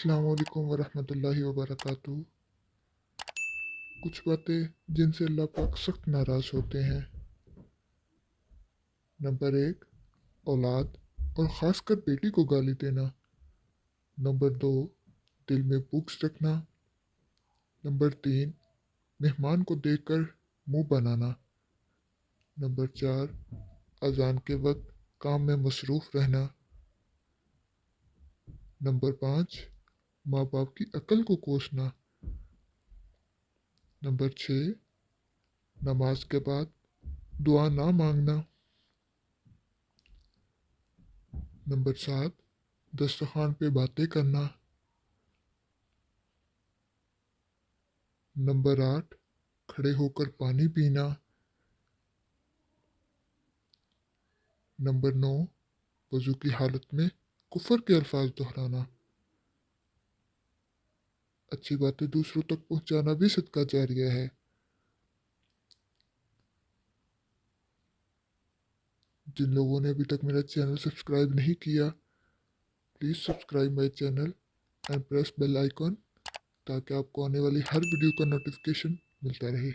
अस्सलाम वालेकुम वरहमतुल्लाहि वबरकातुहू। कुछ बातें जिनसे अल्लाह पाक सख्त नाराज़ होते हैं। नंबर 1, औलाद और ख़ासकर बेटी को गाली देना। नंबर 2, दिल में बुग़्ज़ रखना। नंबर 3, मेहमान को देखकर मुंह बनाना। नंबर 4, अज़ान के वक्त काम में मसरूफ़ रहना। नंबर 5, माँ बाप की अक्ल को कोसना। नंबर 6, नमाज के बाद दुआ ना मांगना। नंबर 7, दस्तरखान पे बातें करना। नंबर 8, खड़े होकर पानी पीना। नंबर 9, वज़ू की हालत में कुफर के अल्फाज दोहराना। अच्छी बातें दूसरों तक पहुंचाना भी सदका जारिया है। जिन लोगों ने अभी तक मेरा चैनल सब्सक्राइब नहीं किया, please subscribe my channel and press bell icon ताकि आपको आने वाली हर वीडियो का नोटिफिकेशन मिलता रहे।